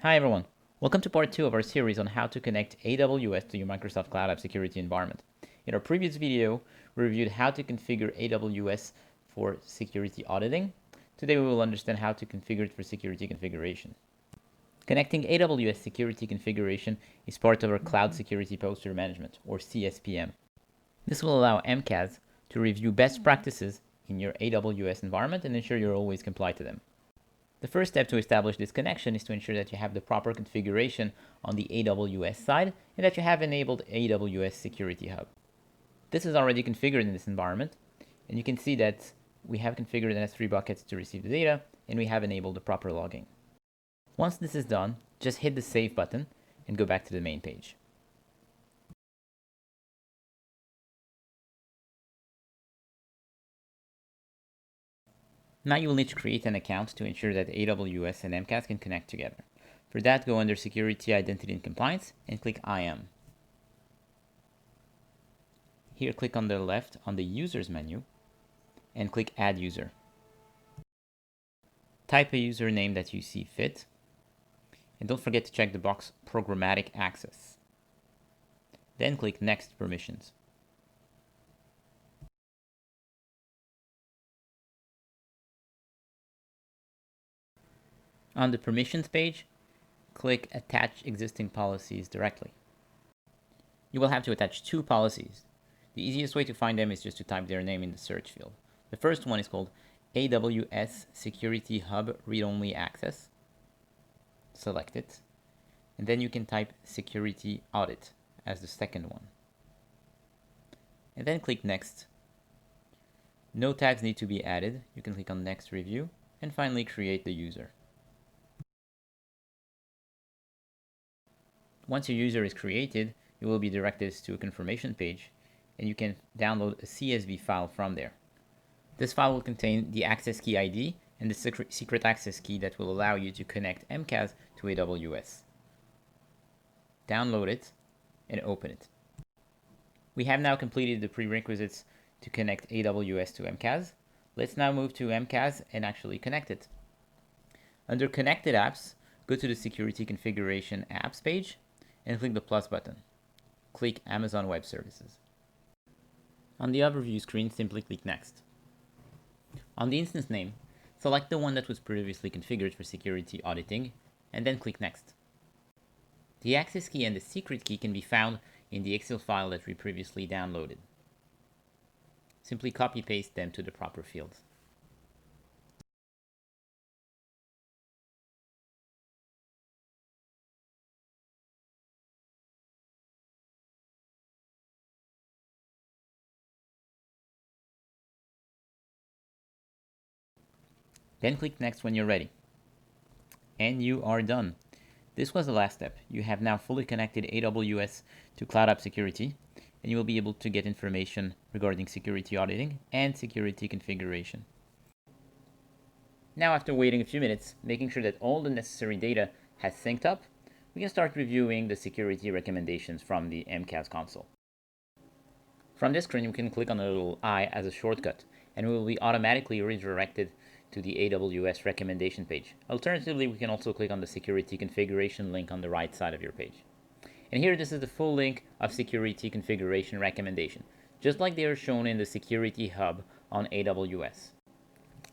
Hi everyone, welcome to part 2 of our series on how to connect AWS to your Microsoft Cloud App Security environment. In our previous video, we reviewed how to configure AWS for security auditing. Today we will understand how to configure it for security configuration. Connecting AWS security configuration is part of our Cloud Security Posture Management, or CSPM. This will allow MCAS to review best practices in your AWS environment and ensure you're always compliant to them. The first step to establish this connection is to ensure that you have the proper configuration on the AWS side and that you have enabled AWS Security Hub. This is already configured in this environment, and you can see that we have configured an S3 buckets to receive the data, and we have enabled the proper logging. Once this is done, just hit the Save button and go back to the main page. Now you will need to create an account to ensure that AWS and MCAS can connect together. For that, go under Security, Identity and Compliance and click I am. Here, click on the left on the Users menu and click Add User. Type a username that you see fit, and don't forget to check the box Programmatic Access. Then click Next Permissions. On the Permissions page, click Attach Existing Policies directly. You will have to attach two policies. The easiest way to find them is just to type their name in the search field. The first one is called AWS Security Hub Read-Only Access. Select it, and then you can type Security Audit as the second one. And then click Next. No tags need to be added. You can click on Next Review, and finally create the user. Once your user is created, you will be directed to a confirmation page, and you can download a CSV file from there. This file will contain the access key ID and the secret access key that will allow you to connect MCAS to AWS. Download it and open it. We have now completed the prerequisites to connect AWS to MCAS. Let's now move to MCAS and actually connect it. Under Connected Apps, go to the Security Configuration Apps page and click the plus button. Click Amazon Web Services. On the overview screen, simply click Next. On the instance name, select the one that was previously configured for security auditing, and then click Next. The access key and the secret key can be found in the Excel file that we previously downloaded. Simply copy-paste them to the proper fields. Then click Next when you're ready. And you are done. This was the last step. You have now fully connected AWS to Cloud App Security, and you will be able to get information regarding security auditing and security configuration. Now, after waiting a few minutes, making sure that all the necessary data has synced up, we can start reviewing the security recommendations from the MCAS console. From this screen, you can click on the little I as a shortcut, and we will be automatically redirected to the AWS recommendation page. Alternatively, we can also click on the security configuration link on the right side of your page. And here, this is the full link of security configuration recommendation, just like they are shown in the Security Hub on AWS.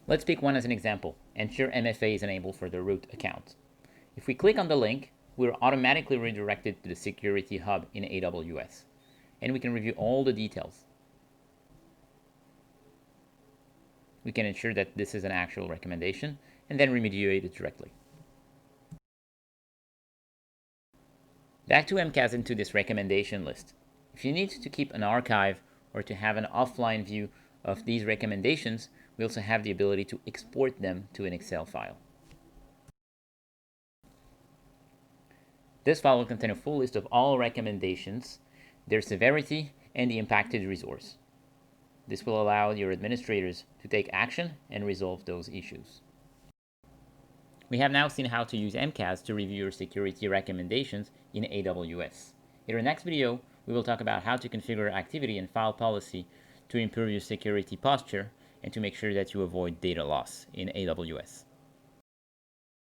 Let's pick one as an example. Ensure MFA is enabled for the root account. If we click on the link, we're automatically redirected to the Security Hub in AWS, and we can review all the details. We can ensure that this is an actual recommendation and then remediate it directly. Back to MCAS into this recommendation list. If you need to keep an archive or to have an offline view of these recommendations, we also have the ability to export them to an Excel file. This file will contain a full list of all recommendations, their severity, and the impacted resource. This will allow your administrators to take action and resolve those issues. We have now seen how to use MCAS to review your security recommendations in AWS. In our next video, we will talk about how to configure activity and file policy to improve your security posture and to make sure that you avoid data loss in AWS.